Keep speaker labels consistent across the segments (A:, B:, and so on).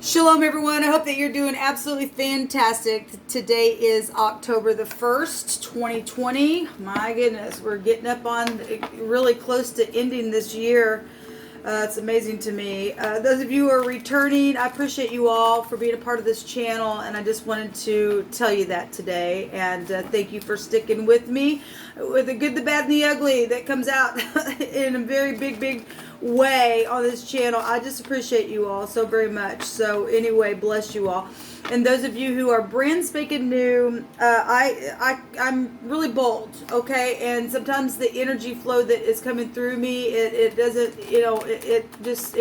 A: Shalom, everyone. I hope that you're doing absolutely fantastic. Today is October the 1st, 2020. My goodness, we're getting up on really close to ending this year. It's amazing to me. Those of you who are returning, I appreciate you all for being a part of this channel, and I just wanted to tell you that today. And thank you for sticking with me with the good, the bad, and the ugly that comes out in a very big way on this channel. I just appreciate you all so very much. So anyway, bless you all. And those of you who are brand spanking new, I'm really bold, okay? And sometimes the energy flow that is coming through me, it doesn't, you know, it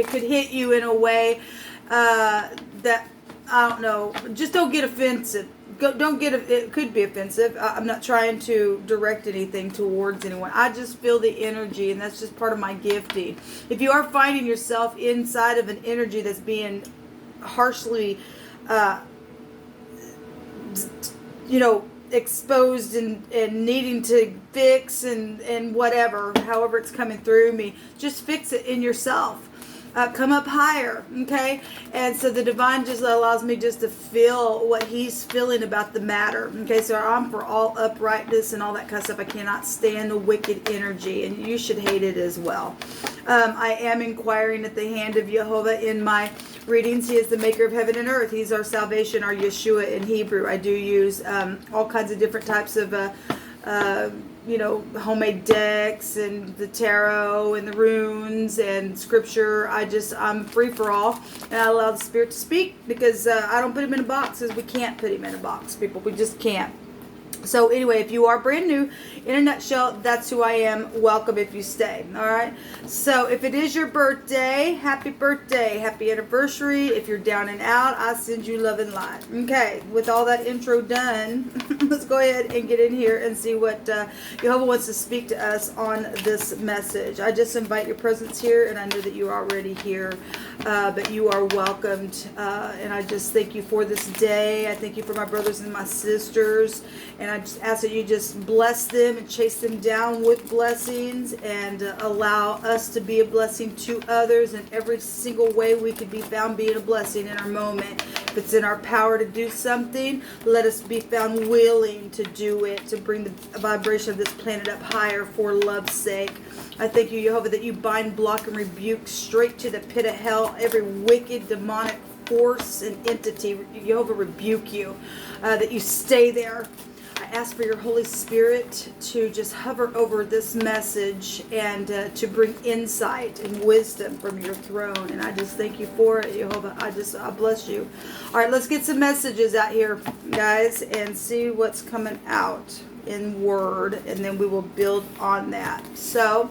A: could hit you in a way that, I don't know, just don't get offensive. Don't get it could be offensive. I'm not trying to direct anything towards anyone. I just feel the energy, and that's just part of my gifting. If you are finding yourself inside of an energy that's being harshly exposed and needing to fix and whatever, however it's coming through me, just fix it in yourself. Come up higher, okay? And so the divine just allows me just to feel what he's feeling about the matter, okay? So I'm for all uprightness and all that kind of stuff. I cannot stand the wicked energy, and you should hate it as well. I am inquiring at the hand of Jehovah in my readings. He is the maker of heaven and earth. He's our salvation, our Yeshua in Hebrew. I do use all kinds of different types of homemade decks and the tarot and the runes and scripture. I'm free for all, and I allow the spirit to speak because I don't put him in a box, because we can't put him in a box, people. We just can't. So anyway, if you are brand new, in a nutshell, that's who I am. Welcome if you stay. All right. So if it is your birthday, happy birthday, happy anniversary. If you're down and out, I send you love and light. Okay. With all that intro done, let's go ahead and get in here and see what Jehovah wants to speak to us on this message. I just invite your presence here, and I know that you're already here, but you are welcomed. And I just thank you for this day. I thank you for my brothers and my sisters. And I just ask that you just bless them and chase them down with blessings, and allow us to be a blessing to others in every single way we could be found being a blessing in our moment. If it's in our power to do something, let us be found willing to do it, to bring the vibration of this planet up higher for love's sake. I thank you, Jehovah, that you bind, block, and rebuke straight to the pit of hell every wicked, demonic force and entity. Jehovah, rebuke you, that you stay there. I ask for your Holy Spirit to just hover over this message and to bring insight and wisdom from your throne. And I just thank you for it, Jehovah. I bless you. All right, let's get some messages out here, guys, and see what's coming out in word, and then we will build on that. So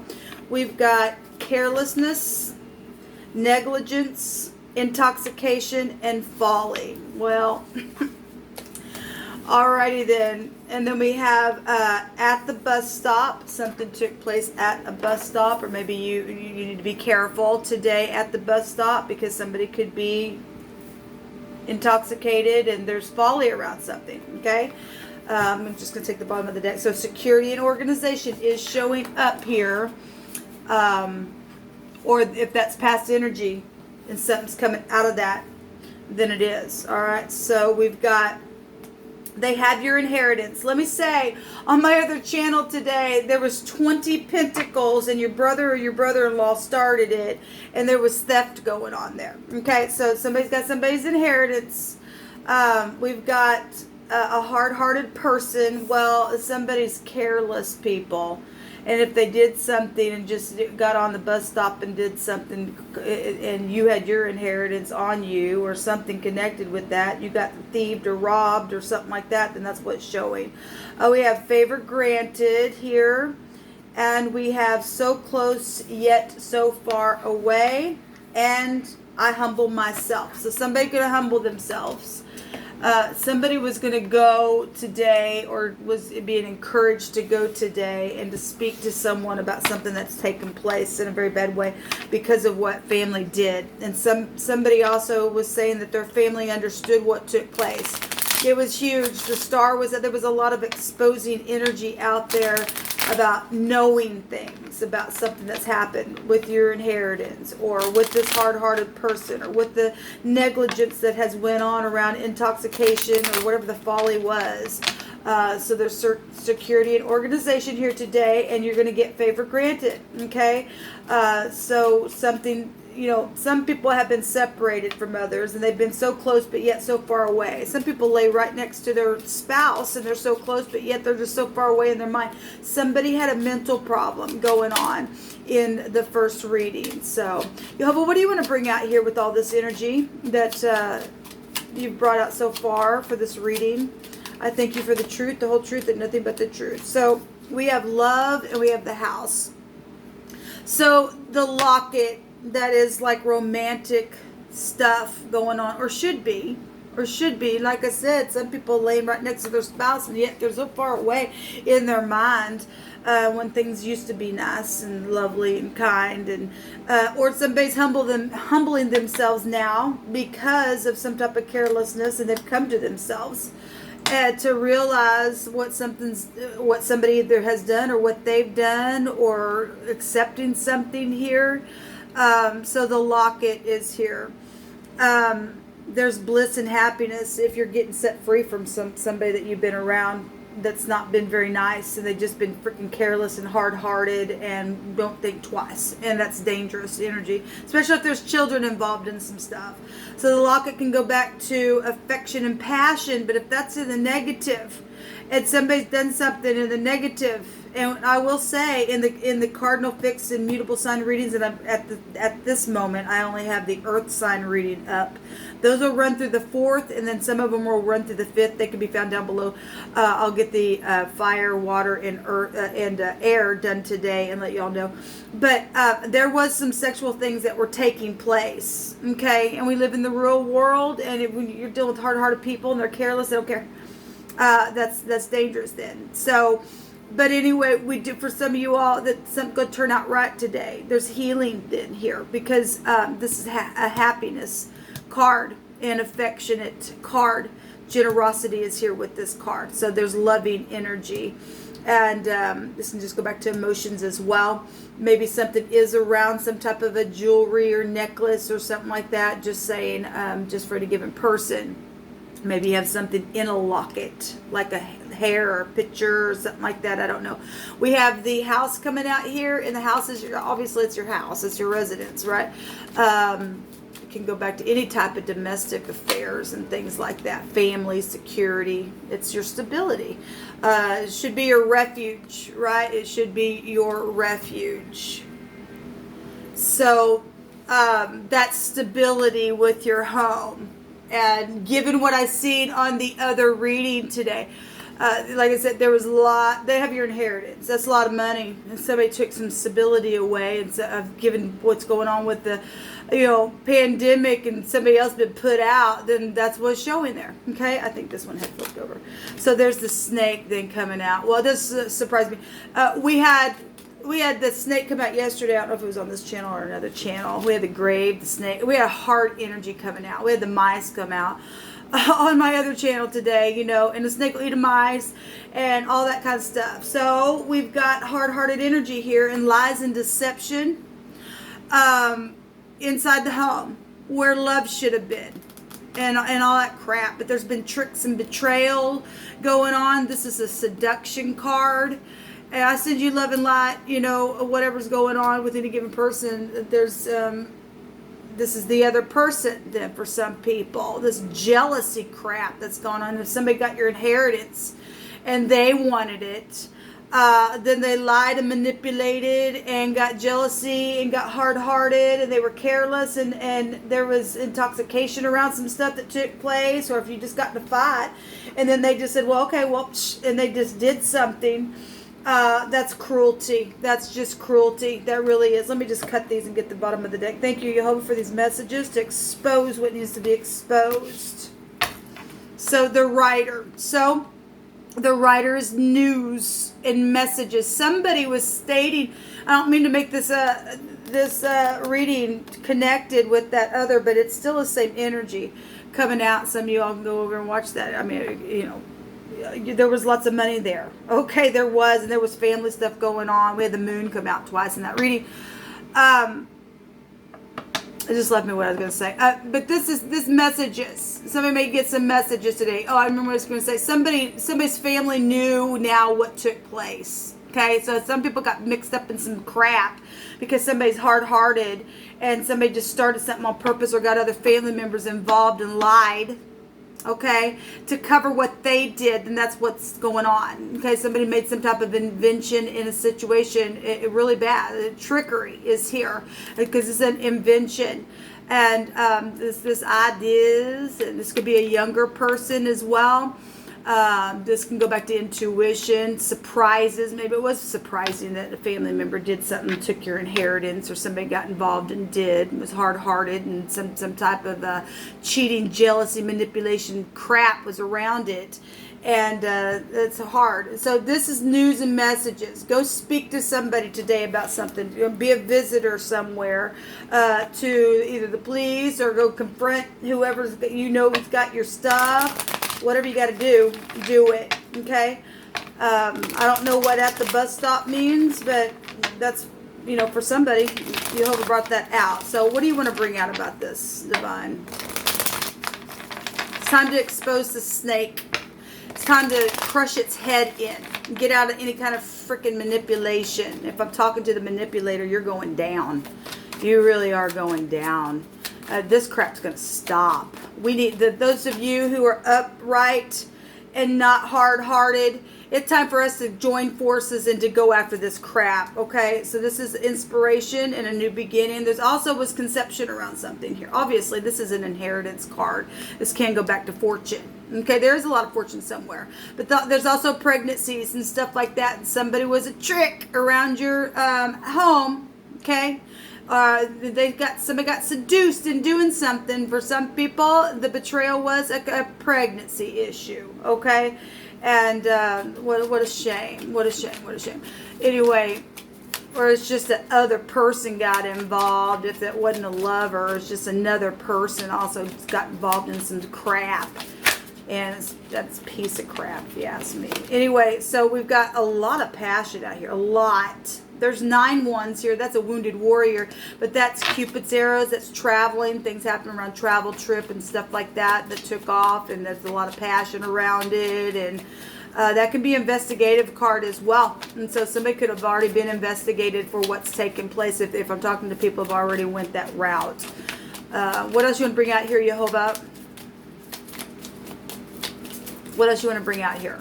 A: we've got carelessness, negligence, intoxication, and folly. Well, alrighty then. And then we have at the bus stop. Something took place at a bus stop, or maybe you need to be careful today at the bus stop, because somebody could be intoxicated and there's folly around something, okay? I'm just going to take the bottom of the deck. So security and organization is showing up here, or if that's past energy and something's coming out of that, then it is. All right, so we've got, they have your inheritance. Let me say, on my other channel today, there was 20 pentacles, and your brother or your brother-in-law started it, and there was theft going on there. Okay, so somebody's got somebody's inheritance. We've got a hard-hearted person. Well, somebody's careless, people. And if they did something and just got on the bus stop and did something, and you had your inheritance on you or something connected with that, you got thieved or robbed or something like that, then that's what's showing. We have favor granted here. And we have so close yet so far away. And I humble myself. So somebody could humble themselves. Somebody was going to go today, or was being encouraged to go today and to speak to someone about something that's taken place in a very bad way because of what family did. And somebody also was saying that their family understood what took place. It was huge. The star was that there was a lot of exposing energy out there. about knowing things about something that's happened with your inheritance, or with this hard-hearted person, or with the negligence that has went on around intoxication, or whatever the folly was. So there's security and organization here today, and you're going to get favor granted, okay? So something, you know, some people have been separated from others, and they've been so close but yet so far away. Some people lay right next to their spouse, and they're so close but yet they're just so far away in their mind. Somebody had a mental problem going on in the first reading. So, Jehovah, what do you want to bring out here with all this energy that you've brought out so far for this reading? I thank you for the truth, the whole truth, and nothing but the truth. So we have love and we have the house. So the locket, that is like romantic stuff going on, or should be. Like I said, some people lay right next to their spouse, and yet they're so far away in their mind when things used to be nice and lovely and kind, and or somebody's humbling themselves now because of some type of carelessness, and they've come to themselves to realize what somebody either has done or what they've done, or accepting something here. So the locket is here. There's bliss and happiness if you're getting set free from somebody that you've been around that's not been very nice, and they've just been freaking careless and hard-hearted and don't think twice, and that's dangerous energy, especially if there's children involved in some stuff. So the locket can go back to affection and passion, but if that's in the negative, and somebody's done something in the negative, and I will say in the cardinal fixed and mutable sign readings, and at this moment I only have the earth sign reading up. Those will run through the 4th, and then some of them will run through the 5th. They can be found down below. I'll get the fire, water, and earth and air done today and let y'all know. But there was some sexual things that were taking place. Okay, and we live in the real world, and when you're dealing with hard-hearted people and they're careless, they don't care. That's dangerous then. So. But anyway, we do, for some of you all, that something could turn out right today. There's healing then here, because this is a happiness card, and affectionate card. Generosity is here with this card. So there's loving energy. And this can just go back to emotions as well. Maybe something is around some type of a jewelry or necklace or something like that. Just saying, just for any given person. Maybe you have something in a locket, like a hair or a picture or something like that. I don't know. We have the house coming out here, and the house is obviously it's your house, it's your residence, right? It can go back to any type of domestic affairs and things like that. Family, security. It's your stability. It should be your refuge, right? It should be your refuge. So that's stability with your home. And given what I've seen on the other reading today, like I said, there was a lot. They have your inheritance. That's a lot of money. And somebody took some stability away. And so, given what's going on with the, pandemic, and somebody else been put out, then that's what's showing there. Okay, I think this one had flipped over. So there's the snake then coming out. Well, this surprised me. We had the snake come out yesterday. I don't know if it was on this channel or another channel. We had the grave, the snake. We had heart energy coming out. We had the mice come out on my other channel today, and the snake will eat a mice and all that kind of stuff. So we've got hard-hearted energy here, and lies and deception inside the home where love should have been. And all that crap. But there's been tricks and betrayal going on. This is a seduction card. And I send you love and light, whatever's going on with any given person. There's, this is the other person then for some people. This jealousy crap that's going on. If somebody got your inheritance and they wanted it, then they lied and manipulated and got jealousy and got hard-hearted, and they were careless, and there was intoxication around some stuff that took place, or if you just got in a fight, and then they just said, well, okay, and they just did something. That's cruelty. That's just cruelty. That really is. Let me just cut these and get the bottom of the deck. Thank you, Jehovah, for these messages to expose what needs to be exposed. So the writer. So the writer is news and messages. Somebody was stating, I don't mean to make this reading connected with that other, but it's still the same energy coming out. Some of you all can go over and watch that. I mean, there was lots of money there. Okay, there was, and there was family stuff going on. We had the moon come out twice in that reading. It just left me what I was going to say. But this messages. Somebody may get some messages today. Oh, I remember what I was going to say. Somebody's family knew now what took place. Okay, so some people got mixed up in some crap because somebody's hard-hearted and somebody just started something on purpose or got other family members involved and lied, okay, to cover what they did, and that's what's going on. Okay, somebody made some type of invention in a situation, really bad. Trickery is here because it's an invention. And this ideas, and this could be a younger person as well. This can go back to intuition, surprises. Maybe it was surprising that a family member did something, took your inheritance, or somebody got involved and was hard-hearted, and some type of cheating, jealousy, manipulation crap was around it. And it's hard. So this is news and messages. Go speak to somebody today about something. Be a visitor somewhere to either the police or go confront whoever's who's got your stuff. Whatever you got to do it. Okay. I don't know what at the bus stop means, but that's for somebody. Jehovah brought that out. So what do you want to bring out about this, Divine? It's time to expose the snake. It's time to crush its head in. Get out of any kind of freaking manipulation. If I'm talking to the manipulator, you're going down. You really are going down. This crap's going to stop. We need those of you who are upright and not hard-hearted. It's time for us to join forces and to go after this crap. Okay, so this is inspiration and a new beginning. There's also was conception around something here. Obviously, this is an inheritance card. This can go back to fortune. Okay, there's a lot of fortune somewhere, but there's also pregnancies and stuff like that. And somebody was a trick around your home. Okay. Somebody got seduced in doing something. For some people, the betrayal was a pregnancy issue. Okay, and what a shame. What a shame. What a shame. Anyway, or it's just that other person got involved. If that wasn't a lover, it's just another person also got involved in some crap. And that's a piece of crap, if you ask me. Anyway, so we've got a lot of passion out here. A lot. There's 9 ones here. That's a wounded warrior. But that's Cupid's arrows. That's traveling. Things happen around travel trip and stuff like that took off. And there's a lot of passion around it. And that can be investigative card as well. And so somebody could have already been investigated for what's taken place if I'm talking to people who've already went that route. What else you want to bring out here, Jehovah? What else you want to bring out here?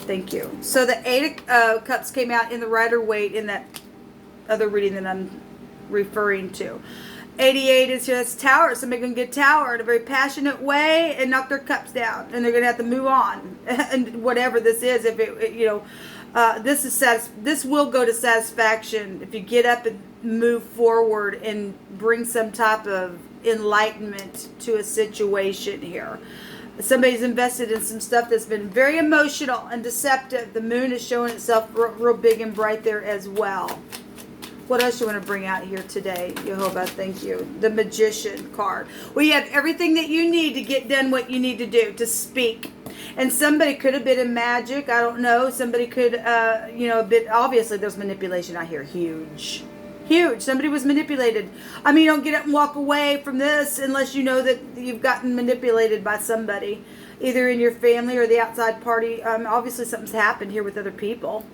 A: Thank you. So the 8 of Cups came out in the Rider-Waite in that other reading that I'm referring to. 88 is here. That's Tower. Somebody can get Tower in a very passionate way and knock their cups down, and they're going to have to move on. And whatever this is, if this will go to satisfaction if you get up and move forward and bring some type of enlightenment to a situation here. Somebody's invested in some stuff that's been very emotional and deceptive. The moon is showing itself real big and bright there as well. What else you want to bring out here today, Jehovah? Thank you. The Magician card. Well, you have everything that you need to get done what you need to do, to speak. And somebody could have been in magic. I don't know. Somebody could, obviously there's manipulation out here. Huge. Somebody was manipulated. I mean, you don't get up and walk away from this unless you know that you've gotten manipulated by somebody, either in your family or the outside party. Obviously, something's happened here with other people.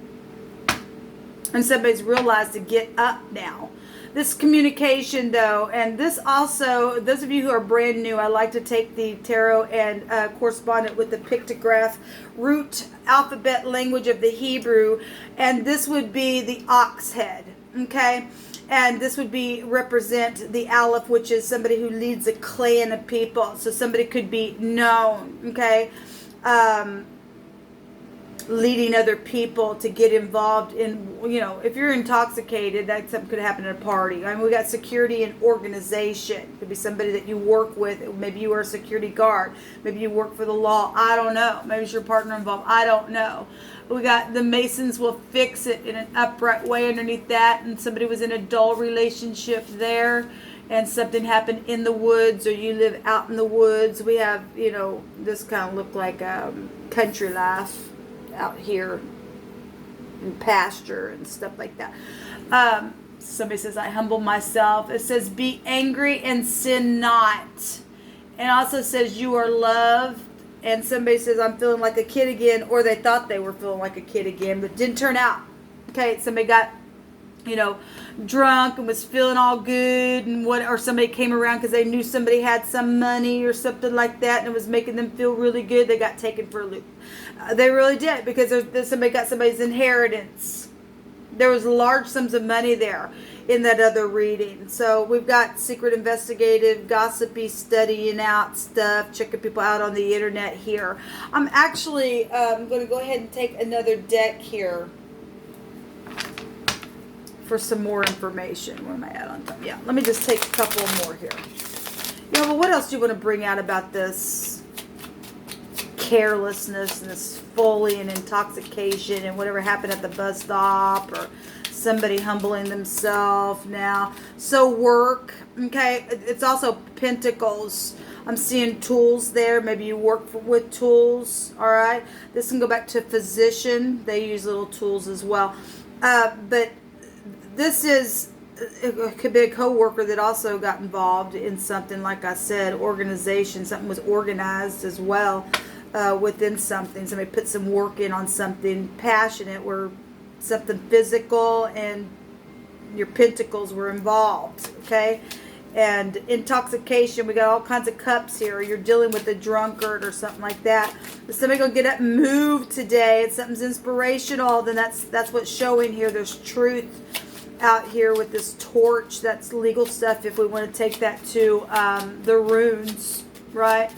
A: And somebody's realized to get up now. This communication, though, and this also, those of you who are brand new, I like to take the tarot and correspond it with the pictograph root alphabet language of the Hebrew. And this would be the ox head. Okay, and this would represent the Aleph, which is somebody who leads a clan of people. So somebody could be known, okay, leading other people to get involved in, if you're intoxicated, that something could happen at a party. I mean, we got security and organization. It could be somebody that you work with. Maybe you are a security guard. Maybe you work for the law. I don't know. Maybe it's your partner involved. I don't know. We got the Masons will fix it in an upright way underneath that. And somebody was in a dull relationship there. and something happened in the woods, or you live out in the woods. We have, this kind of look like country life out here and pasture and stuff like that. Somebody says, I humble myself. It says, be angry and sin not. And also says, you are loved. And somebody says, I'm feeling like a kid again, or they thought they were feeling like a kid again, but didn't turn out. Okay, somebody got, drunk and was feeling all good, and or somebody came around because they knew somebody had some money or something like that, and it was making them feel really good. They got taken for a loop. They really did, because somebody got somebody's inheritance. There was large sums of money there in that other reading. So we've got secret investigative, gossipy, studying out stuff, checking people out on the internet here. I'm actually going to go ahead and take another deck here for some more information. Where am I at on time? Yeah, let me just take a couple more here. But what else do you want to bring out about this carelessness and this folly and intoxication and whatever happened at the bus stop, or somebody humbling themselves now? So work, okay, it's also pentacles. I'm seeing tools there. Maybe you work with tools, all right? This can go back to physician. They use little tools as well. But this is, it could be a co-worker that also got involved in something, like I said, organization. Something was organized as well within something. Somebody put some work in on something passionate, where something physical and your pentacles were involved, okay? And intoxication, we got all kinds of cups here. You're dealing with a drunkard or something like that. If somebody gonna get up and move today, and something's inspirational, then that's what's showing here. There's truth out here with this torch. That's legal stuff if we want to take that to the runes, right?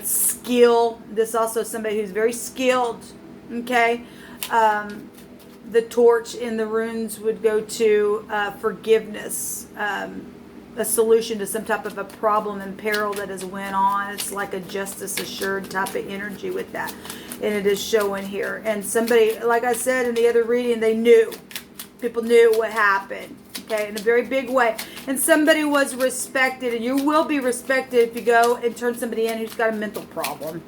A: Skill. This also somebody who's very skilled, okay? The torch in the runes would go to forgiveness, a solution to some type of a problem and peril that has went on. It's like a justice assured type of energy with that, and it is showing here. And somebody, like I said in the other reading, they knew. People knew what happened, okay, in a very big way. And somebody was respected, and you will be respected if you go and turn somebody in who's got a mental problem,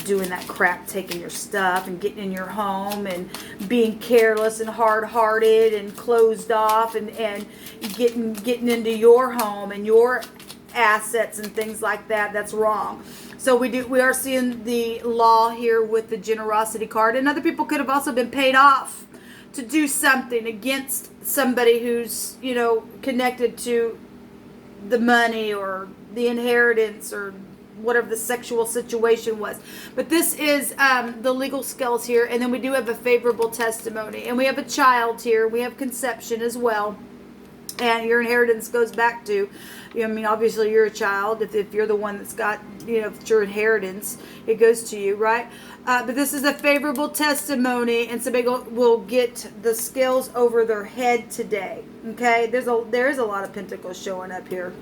A: doing that crap, taking your stuff and getting in your home and being careless and hard-hearted and closed off, and getting into your home and your assets and things like that. That's wrong. So we are seeing the law here with the generosity card. And other people could have also been paid off to do something against somebody who's, connected to the money or the inheritance or whatever the sexual situation was. But this is the legal skills here. And then we do have a favorable testimony. And we have a child here. We have conception as well. And your inheritance goes back to, obviously you're a child. If you're the one that's got, it's your inheritance, it goes to you, right? But this is a favorable testimony, and somebody will get the scales over their head today, okay? There is a lot of pentacles showing up here.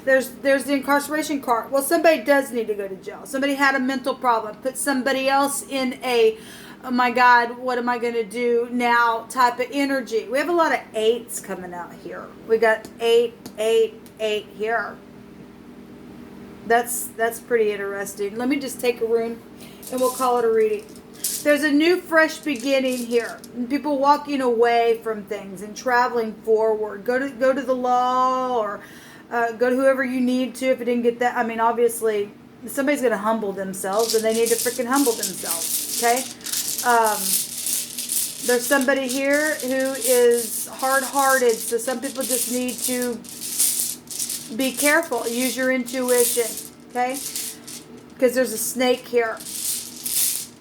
A: There's the incarceration card. Well, somebody does need to go to jail. Somebody had a mental problem. Put somebody else in a, oh my God, what am I going to do now type of energy. We have a lot of 8s coming out here. We got 8 here. That's pretty interesting. Let me just take a rune and we'll call it a reading. There's a new fresh beginning here. People walking away from things and traveling forward. Go to the law, or go to whoever you need to if you didn't get that. Obviously, somebody's going to humble themselves, and they need to freaking humble themselves, okay? There's somebody here who is hard-hearted, so some people just need to be careful. Use your intuition, okay? Because there's a snake here.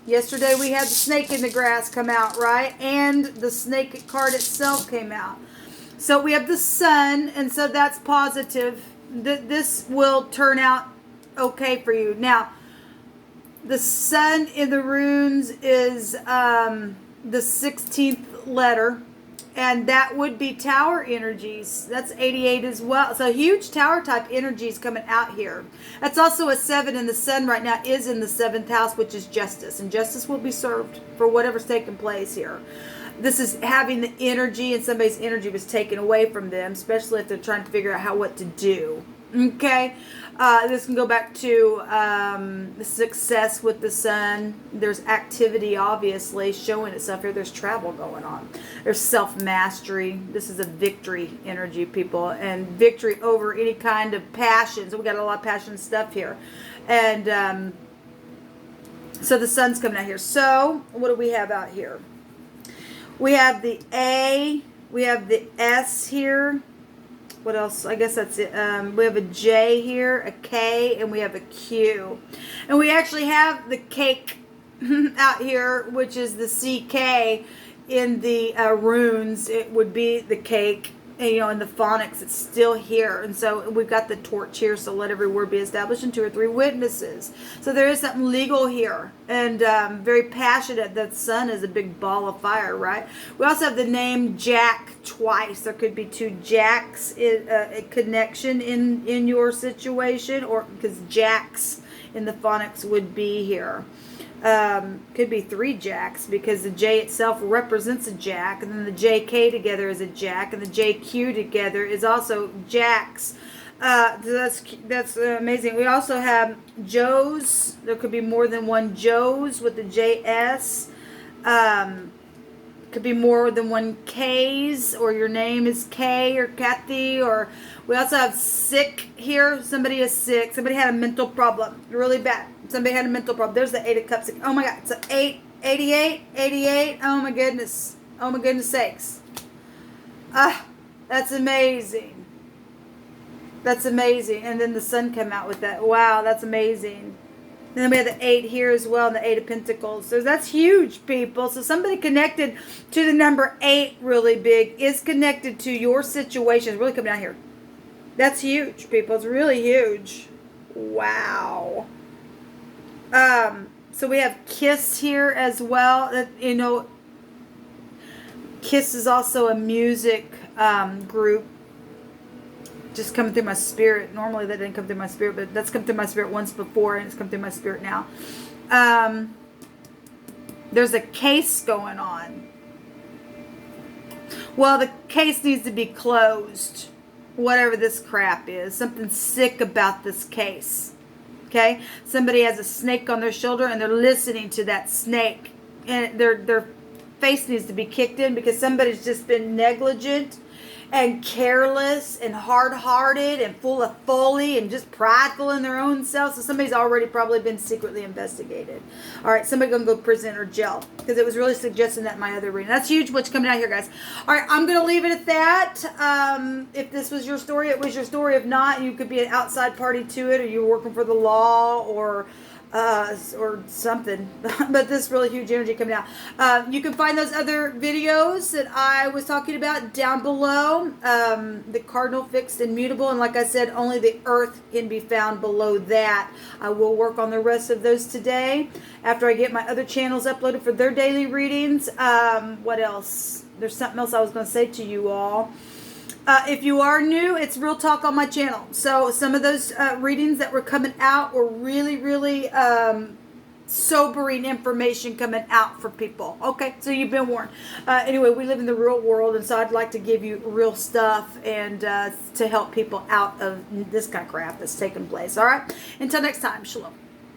A: Yesterday we had the snake in the grass come out, right? And the snake card itself came out. So we have the sun, and so that's positive. This will turn out okay for you. Now, the sun in the runes is the 16th letter, and that would be tower energies. That's 88 as well. So huge tower type energies coming out here. That's also a 7, and the sun right now is in the 7th house, which is justice. And justice will be served for whatever's taking place here. This is having the energy, and somebody's energy was taken away from them, especially if they're trying to figure out what to do. Okay, this can go back to the success with the sun. There's activity, obviously, showing itself here. There's travel going on. There's self-mastery. This is a victory energy, people, and victory over any kind of passion. So we got a lot of passion stuff here. And so the sun's coming out here. So what do we have out here? We have the A. We have the S here. What else? I guess that's it. We have a J here, a K, and we have a Q. And we actually have the cake out here, which is the CK in the runes. It would be the cake. And, you know, in the phonics, it's still here. And so we've got the torch here. So let every word be established in 2 or 3 witnesses. So there is something legal here. And very passionate. That sun is a big ball of fire, right? We also have the name Jack twice. There could be 2 Jacks in a connection in your situation. Or because Jacks in the phonics would be here. Could be 3 Jacks, because the J itself represents a Jack, and then the JK together is a Jack, and the JQ together is also Jacks. That's amazing. We also have Joes. There could be more than one Joes with the JS. Could be more than one K's, or your name is K or Kathy. Or we also have sick here. Somebody is sick. Somebody had a mental problem, really bad. Somebody had a mental problem. There's the 8 of Cups. Oh my God, it's 88. Oh my goodness. Oh my goodness sakes. That's amazing. That's amazing. And then the sun came out with that. Wow, that's amazing. And then we have the 8 here as well, and the 8 of Pentacles. So that's huge, people. So somebody connected to the number 8 really big is connected to your situation. It's really coming out here. That's huge, people. It's really huge. Wow. So we have Kiss here as well. That, you know, Kiss is also a music group. Just coming through my spirit. Normally that didn't come through my spirit, but that's come through my spirit once before, and it's come through my spirit now. There's a case going on. Well, the case needs to be closed. Whatever this crap is. Something sick about this case. Okay? Somebody has a snake on their shoulder, and they're listening to that snake. And their face needs to be kicked in, because somebody's just been negligent and careless and hard-hearted and full of folly and just prideful in their own self. So somebody's already probably been secretly investigated. All right, somebody going to go to prison or jail, because it was really suggesting that in my other reading. That's huge what's coming out here, guys. All right, I'm going to leave it at that. If this was your story, it was your story. If not, you could be an outside party to it, or you're working for the law, or something. But this really huge energy coming out. You can find those other videos that I was talking about down below. The cardinal, fixed, and mutable. And like I said, only the earth can be found below that. I will work on the rest of those today after I get my other channels uploaded for their daily readings. What else? There's something else I was going to say to you all. If you are new, it's Real Talk on my channel. So some of those readings that were coming out were really, really sobering information coming out for people. Okay, so you've been warned. Anyway, we live in the real world, and so I'd like to give you real stuff and to help people out of this kind of crap that's taking place. All right, until next time, shalom.